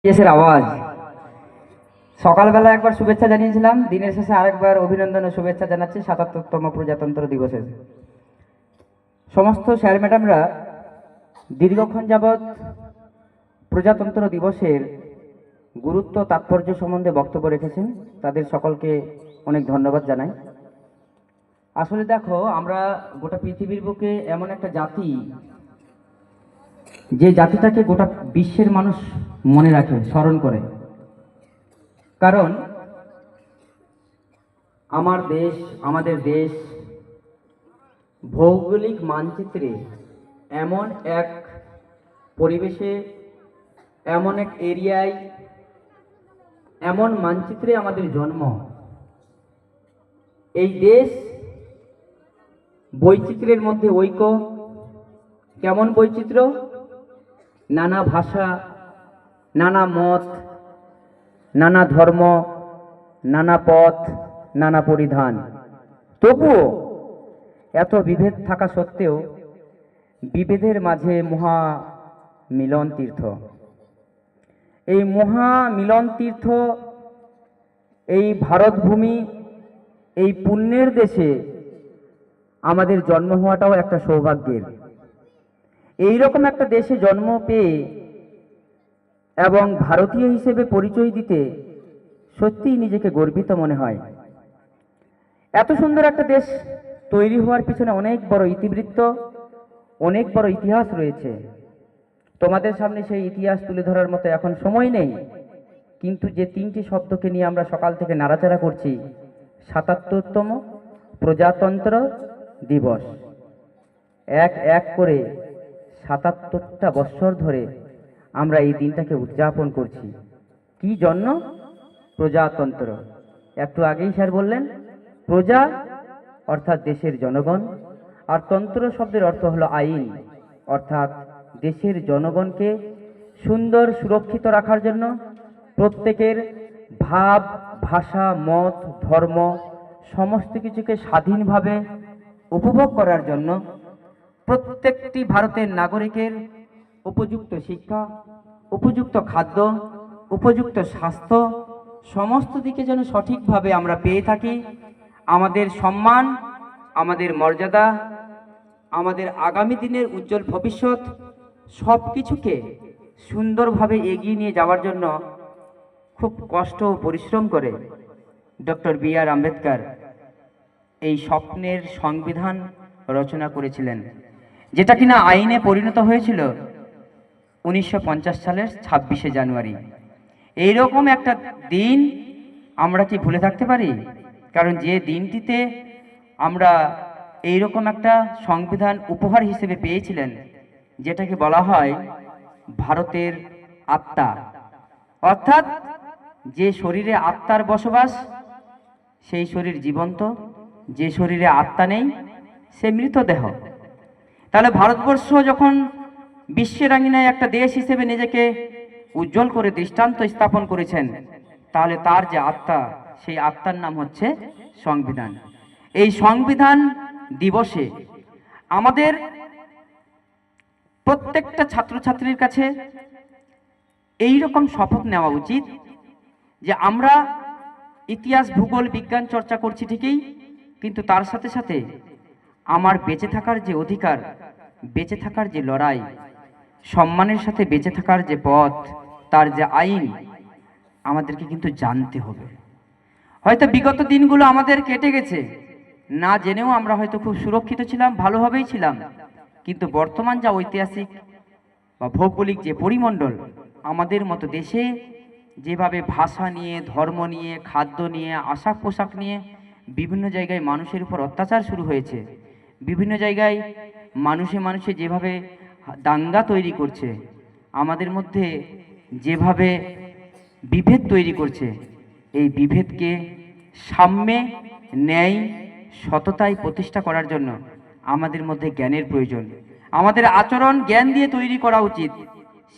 এসের আওয়াজ সকালবেলা একবার শুভেচ্ছা জানিয়েছিলাম, দিনের শেষে আরেকবার অভিনন্দন ও শুভেচ্ছা জানাচ্ছি ৭৭তম প্রজাতন্ত্র দিবসের। সমস্ত স্যার ম্যাডামরা দীর্ঘক্ষণ যাবৎ প্রজাতন্ত্র দিবসের গুরুত্ব তাৎপর্য সম্বন্ধে বক্তব্য রেখেছেন, তাদের সকলকে অনেক ধন্যবাদ জানাই। আসলে দেখো, আমরা গোটা পৃথিবীর বুকে এমন একটা জাতি, যে জাতিটাকে গোটা বিশ্বের মানুষ মনে রাখে, স্মরণ করে। কারণ আমাদের দেশ ভৌগোলিক মানচিত্রে এমন এক পরিবেশে, এমন এক এরিয়ায়, এমন মানচিত্রে আমাদের জন্ম। এই দেশ বৈচিত্র্যের মধ্যে ঐক্য। কেমন বৈচিত্র্য? নানা ভাষা, নানা মত, নানা ধর্ম, নানা পথ, নানা পরিধান। তবুও এত বিভেদ থাকা সত্ত্বেও বিভেদের মাঝে মহা মিলন তীর্থ। এই মহা মিলন তীর্থ, এই ভারতভূমি, এই পুণ্যের দেশে আমাদের জন্ম হওয়াটাও একটা সৌভাগ্যের। এইরকম একটা দেশে জন্ম পেয়ে এবং ভারতীয় হিসেবে পরিচয় দিতে সত্যিই নিজেকে গর্বিত মনে হয়। এত সুন্দর একটা দেশ তৈরি হওয়ার পিছনে অনেক বড় ইতিবৃত্ত, অনেক বড় ইতিহাস রয়েছে। তোমাদের সামনে সেই ইতিহাস তুলে ধরার মতো এখন সময় নেই, কিন্তু যে তিনটি শব্দকে নিয়ে আমরা সকাল থেকে নাড়াচাড়া করছি, ৭৭তম প্রজাতন্ত্র দিবস, এক এক করে ৭৭টা বৎসর ধরে আমরা এই দিনটাকে উদযাপন করছি। কি জন্য? প্রজাতন্ত্র। একটু আগেই স্যার বললেন, প্রজা অর্থাৎ দেশের জনগণ, আর তন্ত্র শব্দের অর্থ হলো আইন, অর্থাৎ দেশের জনগণকে সুন্দর সুরক্ষিত রাখার জন্য, প্রত্যেকের ভাব, ভাষা, মত, ধর্ম সমস্ত কিছুকে স্বাধীনভাবে উপভোগ করার জন্য, প্রত্যেকটি ভারতের নাগরিকের উপযুক্ত শিক্ষা, উপযুক্ত খাদ্য, উপযুক্ত স্বাস্থ্য সমস্ত দিকে যেন সঠিকভাবে আমরা পেয়ে থাকি। আমাদের সম্মান, আমাদের মর্যাদা, আমাদের আগামী দিনের উজ্জ্বল ভবিষ্যৎ সব কিছুকে সুন্দরভাবে এগিয়ে নিয়ে যাওয়ার জন্য খুব কষ্ট ও পরিশ্রম করে ডক্টর বি.আর. আম্বেদকর এই স্বপ্নের সংবিধান রচনা করেছিলেন, যেটা কিনা আইনে পরিণত হয়েছিল ১৯৫০ সালের ২৬শে জানুয়ারি। এইরকম একটা দিন আমরা কি ভুলে থাকতে পারি? কারণ যে দিনটিতে আমরা এইরকম একটা সংবিধান উপহার হিসেবে পেয়েছিলেন, যেটাকে বলা হয় ভারতের আত্মা, অর্থাৎ যে শরীরে আত্মার বসবাস সেই শরীর জীবন্ত, যে শরীরে আত্মা নেই সে মৃতদেহ। তাহলে ভারতবর্ষ যখন বিশ্বের আঙিনায় একটা দেশ হিসেবে নিজেকে উজ্জ্বল করে দৃষ্টান্ত স্থাপন করেছেন, তাহলে তার যে আত্মা, সেই আত্মার নাম হচ্ছে সংবিধান। এই সংবিধান দিবসে আমাদের প্রত্যেকটা ছাত্রছাত্রীর কাছে এই রকম শপথ নেওয়া উচিত যে আমরা ইতিহাস, ভূগোল, বিজ্ঞান চর্চা করছি ঠিকই, কিন্তু তার সাথে সাথে আমার বেঁচে থাকার যে অধিকার, বেঁচে থাকার যে লড়াই, সম্মানের সাথে বেঁচে থাকার যে পথ, তার যে আইন আমাদেরকে কিন্তু জানতে হবে। হয়তো বিগত দিনগুলো আমাদের কেটে গেছে, না জেনেও আমরা হয়তো খুব সুরক্ষিত ছিলাম, ভালোভাবেই ছিলাম, কিন্তু বর্তমান যা ঐতিহাসিক বা ভৌগোলিক যে পরিমণ্ডল, আমাদের মতো দেশে যেভাবে ভাষা নিয়ে, ধর্ম নিয়ে, খাদ্য নিয়ে, আশাক পোশাক নিয়ে বিভিন্ন জায়গায় মানুষের উপর অত্যাচার শুরু হয়েছে, বিভিন্ন জায়গায় মানুষে মানুষে যেভাবে দাঙ্গা তৈরি করছে, আমাদের মধ্যে যেভাবে বিভেদ তৈরি করছে, এই বিভেদকে সাম্যে, ন্যায়, সততায় প্রতিষ্ঠা করার জন্য আমাদের মধ্যে জ্ঞানের প্রয়োজন। আমাদের আচরণ জ্ঞান দিয়ে তৈরি করা উচিত।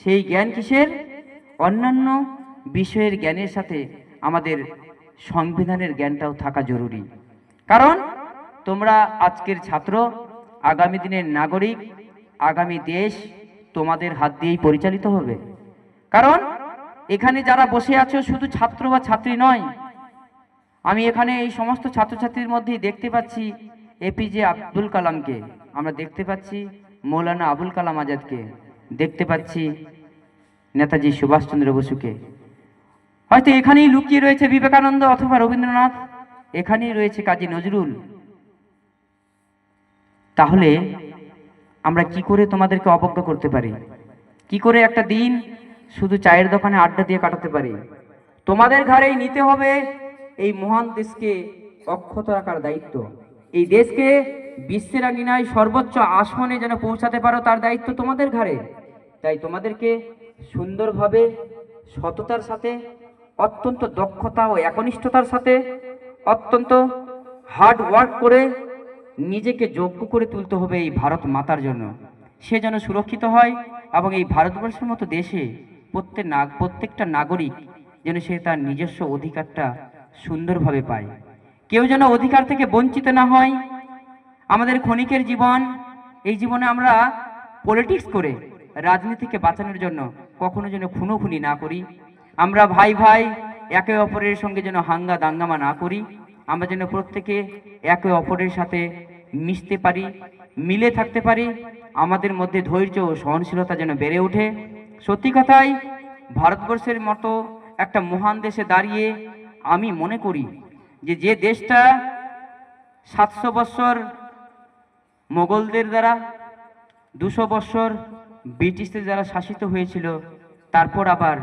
সেই জ্ঞান কিসের? অন্যান্য বিষয়ের জ্ঞানের সাথে আমাদের সংবিধানের জ্ঞানটাও থাকা জরুরি। কারণ তোমরা আজকের ছাত্র, আগামী দিনের নাগরিক, আগামী দেশ তোমাদের হাত দিয়েই পরিচালিত হবে। কারণ এখানে যারা বসে আছো শুধু ছাত্র বা ছাত্রী নয়, আমি এখানে এই সমস্ত ছাত্রছাত্রীর মধ্যেই দেখতে পাচ্ছি এপিজে আব্দুল কালামকে, আমরা দেখতে পাচ্ছি মৌলানা আবুল কালাম আজাদকে, দেখতে পাচ্ছি নেতাজি সুভাষচন্দ্র বসুকে। হয়তো এখানেই লুকিয়ে রয়েছে বিবেকানন্দ অথবা রবীন্দ্রনাথ, এখানেই রয়েছে কাজী নজরুল। তাহলে আমরা কি করে তোমাদেরকে অবজ্ঞা করতে পারি? কি করে একটা দিন শুধু চায়ের দোকানে আড্ডা দিয়ে কাটাতে পারি? তোমাদের ঘাড়েই নিতে হবে এই মহান দেশকে অক্ষত রাখার দায়িত্ব। এই দেশকে বিশ্বের আঙিনায় সর্বোচ্চ আসনে যেন পৌঁছাতে পারো, তার দায়িত্ব তোমাদের ঘাড়ে। তাই তোমাদেরকে সুন্দরভাবে সততার সাথে, অত্যন্ত দক্ষতা ও একনিষ্ঠতার সাথে, অত্যন্ত হার্ড ওয়ার্ক করে নিজেকে যোগ্য করে তুলতে হবে এই ভারত মাতার জন্য। সে যেন সুরক্ষিত হয় এবং এই ভারতবর্ষের মতো দেশে প্রত্যেকটা নাগরিক যেন সে তার নিজস্ব অধিকারটা সুন্দরভাবে পায়, কেউ যেন অধিকার থেকে বঞ্চিত না হয়। আমাদের ক্ষণিকের জীবন, এই জীবনে আমরা পলিটিক্স করে রাজনীতিকে বাঁচানোর জন্য কখনো যেন খুনোখুনি না করি। আমরা ভাই ভাই একে অপরের সঙ্গে যেন হাঙ্গা দাঙ্গামা না করি। আমরা যেন প্রত্যেকে একে অপরের সাথে মিশতে পারি, মিলে থাকতে পারি। আমাদের মধ্যে ধৈর্য ও সহনশীলতা যেন বেড়ে ওঠে। সত্যি কথাই ভারতবর্ষের মতো একটা মহান দেশে দাঁড়িয়ে আমি মনে করি যে দেশটা 700 বছর মোগলদের দ্বারা, 200 বছর ব্রিটিশদের দ্বারা শাসিত হয়েছিল, তারপর আবার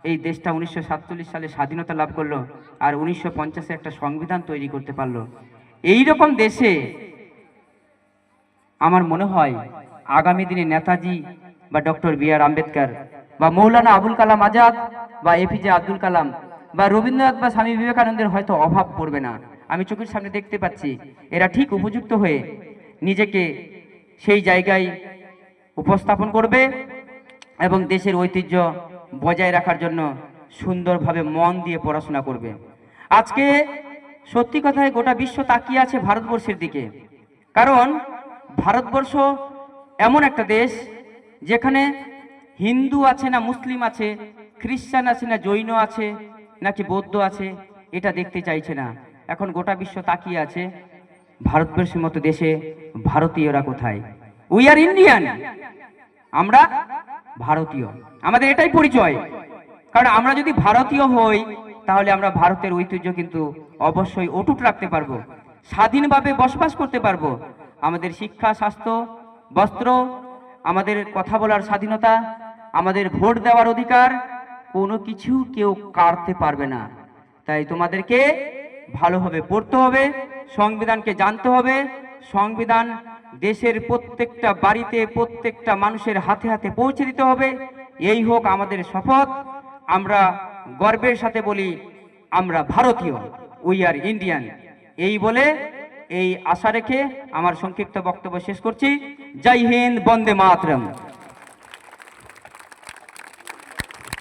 এই দেশটা 1947 সালে স্বাধীনতা লাভ করলো, আর 1950-এ একটা সংবিধান তৈরি করতে পারলো। এই রকম দেশে আমার মনে হয় আগামী দিনে নেতাজি বা ডক্টর বি.আর. আম্বেদকর বা মৌলানা আবুল কালাম আজাদ বা এপিজে আব্দুল কালাম বা রবীন্দ্রনাথ বা স্বামী বিবেকানন্দের হয়তো অভাব পড়বে না। আমি চোখের সামনে দেখতে পাচ্ছি এরা ঠিক উপযুক্ত হয়ে নিজেকে সেই জায়গায় উপস্থাপন করবে এবং দেশের ঐতিহ্য বজায় রাখার জন্য সুন্দরভাবে মন দিয়ে পড়াশোনা করবে। আজকে সত্যি কথায় গোটা বিশ্ব তাকিয়ে আছে ভারতবর্ষের দিকে, কারণ ভারতবর্ষ এমন একটা দেশ যেখানে হিন্দু আছে না মুসলিম আছে, খ্রিস্টান আছে না জৈন আছে নাকি বৌদ্ধ আছে, এটা দেখতে চাইছে না। এখন গোটা বিশ্ব তাকিয়ে আছে ভারতবর্ষের মতো দেশে ভারতীয়রা কোথায়। উই আর ইন্ডিয়ান, আমরা ভারতীয়, আমাদের এটাই পরিচয়। কারণ আমরা যদি ভারতীয় হই তাহলে আমরা ভারতের ঐতিহ্য কিন্তু অবশ্যই অটুট রাখতে পারবো, স্বাধীনভাবে বসবাস করতে পারবো। আমাদের শিক্ষা, স্বাস্থ্য, বস্ত্র, আমাদের কথা বলার স্বাধীনতা, আমাদের ভোট দেওয়ার অধিকার, কোনো কিছু কেউ কাটতে পারবে না। তাই তোমাদেরকে ভালোভাবে পড়তে হবে, সংবিধানকে জানতে হবে। সংবিধান দেশের প্রত্যেকটা বাড়িতে, প্রত্যেকটা মানুষের হাতে হাতে পৌঁছে দিতে হবে। এই হোক আমাদের শপথ। আমরা গর্বের সাথে বলি আমরা ভারতীয়, উই আর ইন্ডিয়ান। এই বলে, এই আশা রেখে আমার সংক্ষিপ্ত বক্তব্য শেষ করছি। জয় হিন্দ, বন্দে মাতরম।